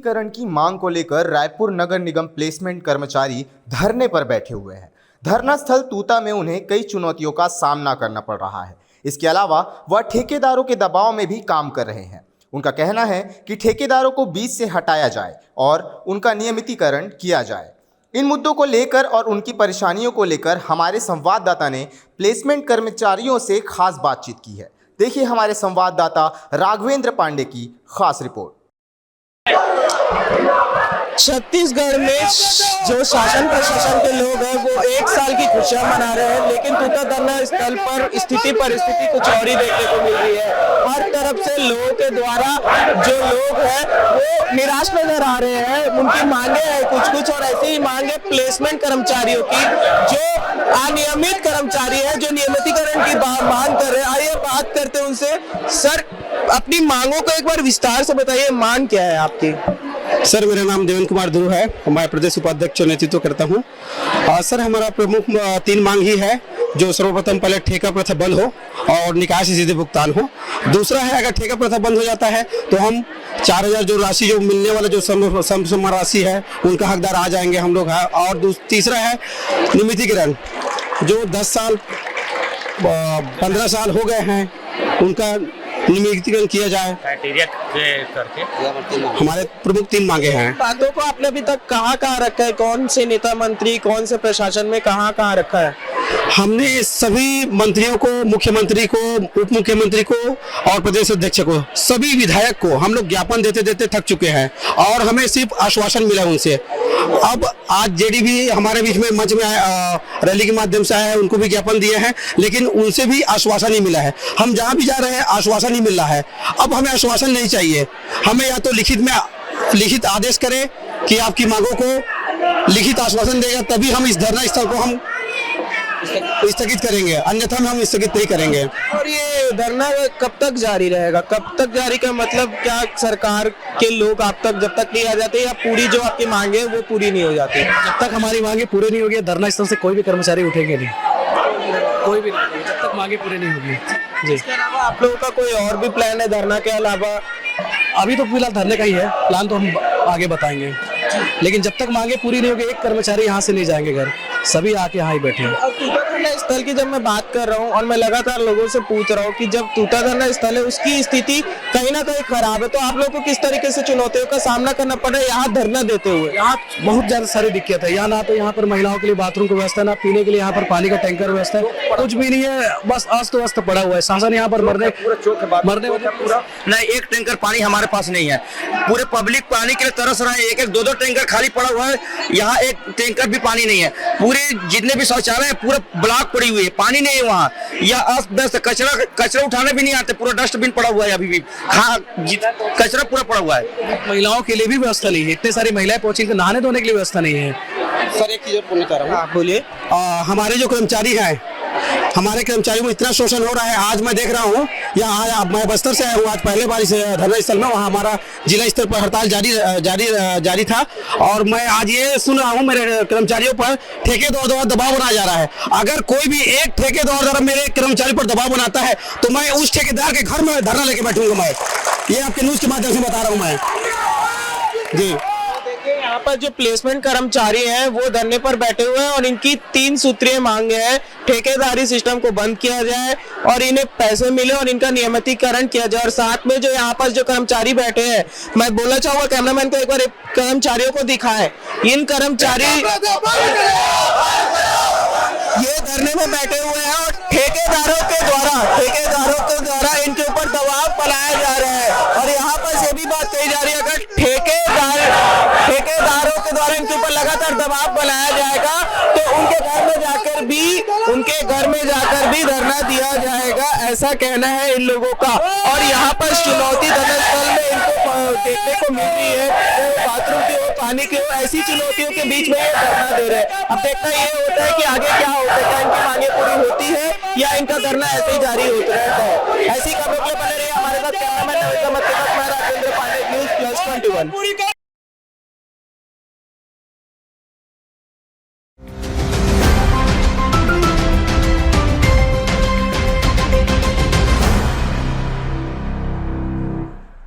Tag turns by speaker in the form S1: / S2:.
S1: नियमितीकरण की मांग को लेकर रायपुर नगर निगम प्लेसमेंट कर्मचारी धरने पर बैठे हुए हैं। धरना स्थल तूता में उन्हें कई चुनौतियों का सामना करना पड़ रहा है। इसके अलावा वह ठेकेदारों के दबाव में भी काम कर रहे हैं। उनका कहना है कि ठेकेदारों को बीच से हटाया जाए और उनका नियमितीकरण किया जाए। इन मुद्दों को लेकर और उनकी परेशानियों को लेकर हमारे संवाददाता ने प्लेसमेंट कर्मचारियों से खास बातचीत की है। देखिए हमारे संवाददाता राघवेंद्र पांडे की खास रिपोर्ट।
S2: छत्तीसगढ़ में जो शासन प्रशासन के लोग हैं वो 1 साल की खुशियां मना रहे हैं, लेकिन तूता धरना स्थल पर स्थिति परिस्थिति कुछ और ही देखने को मिल रही है। हर तरफ से लोगों के द्वारा जो लोग हैं वो निराश नजर आ रहे हैं। उनकी मांगे हैं कुछ और ऐसी ही मांगे प्लेसमेंट कर्मचारियों की, जो अनियमित कर्मचारी है, जो नियमितीकरण की मांग कर रहे हैं। आइए बात करते हैं उनसे। सर, अपनी मांगों को एक बार विस्तार से बताइए, मांग क्या है आपकी?
S3: सर, मेरा नाम देवेंद्र कुमार ध्रुव है, मैं प्रदेश उपाध्यक्ष नेतृत्व करता हूं। सर, हमारा प्रमुख 3 मांग ही है। जो सर्वप्रथम पहले ठेका प्रथा बंद हो और निकाय से सीधे भुगतान हो। दूसरा है, अगर ठेका प्रथा बंद हो जाता है तो हम 4000 जो राशि जो मिलने वाला जो सम राशि है उनका हकदार आ जाएंगे हम लोग। और तीसरा है नियमितीकरण, जो 10 साल 15 साल हो गए हैं उनका नियमितीकरण किया जाए
S4: करके।
S3: हमारे प्रमुख 3 मांगे हैं।
S2: बातों को आपने अभी तक कहाँ रखा है? कौन से नेता मंत्री, कौन से प्रशासन में कहाँ रखा है?
S3: हमने सभी मंत्रियों को, मुख्यमंत्री को, उप मुख्यमंत्री को और प्रदेश अध्यक्ष को, सभी विधायक को हम लोग ज्ञापन देते देते थक चुके हैं और हमें सिर्फ आश्वासन मिला उनसे। अब आज जेडी भी हमारे बीच में मंच में रैली के माध्यम से आया है, उनको भी ज्ञापन दिए हैं, लेकिन उनसे भी आश्वासन नहीं मिला है। हम जहां भी जा रहे हैं आश्वासन नहीं मिल रहा है। अब हमें आश्वासन नहीं चाहिए, हमें या तो लिखित आदेश करें कि आपकी मांगों को लिखित आश्वासन देगा, तभी हम इस धरना स्थल को हम स्थगित करेंगे, अन्यथा में हम स्थगित नहीं करेंगे।
S2: और ये धरना कब तक जारी रहेगा? कब तक जारी का मतलब क्या? सरकार के लोग आप तक जब तक नहीं आ जाते या पूरी जो आपकी मांगे है वो पूरी नहीं हो जाती?
S5: जब तक हमारी मांगे पूरी नहीं होगी धरना स्थल से कोई भी कर्मचारी उठेंगे नहीं, कोई भी नहीं, जब तक मांगे पूरी नहीं होगी जी।
S2: इसके अलावा आप लोगों का कोई और भी प्लान है धरना के अलावा?
S5: अभी तो फिलहाल धरने का ही है प्लान, तो हम आगे बताएंगे, लेकिन जब तक मांगे पूरी नहीं होगी एक कर्मचारी यहाँ से नहीं जाएंगे घर, सभी आके यहाँ ही बैठे हैं।
S2: तूता धरना स्थल की जब मैं बात कर रहा हूँ और मैं लगातार लोगों से पूछ रहा हूँ कि जब तूता धरना स्थल है उसकी स्थिति कहीं ना कहीं खराब है, तो आप लोगों को किस तरीके से चुनौतियों का सामना करना पड़ रहा है यहाँ धरना देते हुए?
S5: यहाँ बहुत ज्यादा सारी दिक्कत है। यहाँ ना तो यहाँ पर महिलाओं के लिए बाथरूम की व्यवस्था, ना पीने के लिए यहाँ पर पानी का टैंकर व्यवस्था है, कुछ भी नहीं है, बस अस्त व्यस्त पड़ा हुआ है। शासन यहाँ पर मरने
S4: नहीं, एक टैंकर पानी हमारे पास नहीं है। पूरे पब्लिक पानी के लिए तरस रहा है, 1-2 टैंकर खाली पड़ा हुआ है। यहाँ एक टैंकर भी पानी नहीं है। पूरे जितने भी शौचालय है पूरा ब्लॉक पड़ी हुई है, पानी नहीं है वहाँ। या अस्त कचरा उठाने भी नहीं आते, पूरा डस्टबिन पड़ा हुआ है, अभी भी कचरा पूरा पड़ा हुआ है।
S5: महिलाओं के लिए भी व्यवस्था नहीं है, इतने सारी महिलाएं पहुंची, नहाने धोने के लिए व्यवस्था नहीं है।
S3: सर, एक चीज बोलना चाह रहा हूँ।
S2: बोलिए।
S3: हमारे जो कर्मचारी हैं, हमारे कर्मचारियों में इतना शोषण हो रहा है। आज मैं देख रहा हूँ यहाँ, मैं बस्तर से आया हूँ, आज पहले बार इस धरना स्थल में, वहाँ हमारा जिला स्तर पर हड़ताल जारी था और मैं आज ये सुन रहा हूँ मेरे कर्मचारियों पर ठेकेदार द्वारा दबाव बनाया जा रहा है। अगर कोई भी एक ठेकेदार द्वारा मेरे कर्मचारी पर दबाव बनाता है तो मैं उस ठेकेदार के घर में धरना लेके बैठूंगा। मैं ये आपके न्यूज के माध्यम से बता रहा हूँ मैं जी।
S2: यहाँ पर जो प्लेसमेंट कर्मचारी हैं वो धरने पर बैठे हुए हैं और इनकी 3 सूत्रीय मांगे हैं। ठेकेदारी सिस्टम को बंद किया जाए और इन्हें पैसे मिले और इनका नियमितीकरण किया जाए। और साथ में जो यहाँ पर जो कर्मचारी बैठे हैं, मैं बोलना चाहूंगा कैमरामैन को एक बार कर्मचारियों को दिखाएं। इन कर्मचारी ये धरने में बैठे हुए हैं और ठेकेदारों के द्वारा इनके ऊपर दबाव बनाया जा रहा है। और यहाँ पर ये भी बात कही जा रही है, अगर ठेकेदारों के द्वारा इनके ऊपर लगातार दबाव बनाया जाएगा तो उनके घर में जाकर भी धरना दिया जाएगा, ऐसा कहना है इन लोगों का। और यहाँ पर चुनौती धरना स्थल में इनको देखने को मिल रही है, बाथरूम की हो, पानी की हो, ऐसी चुनौतियों के बीच में ये धरना दे रहे हैं। अब देखना ये होता है कि आगे क्या होता है, क्या इनकी मांगे पूरी होती है या इनका धरना ऐसे ही जारी होता रहता है। ऐसी खबरों के लिए बने रहिए हमारे साथ। कैमरामैन राघवेंद्र पांडे, न्यूज़+21।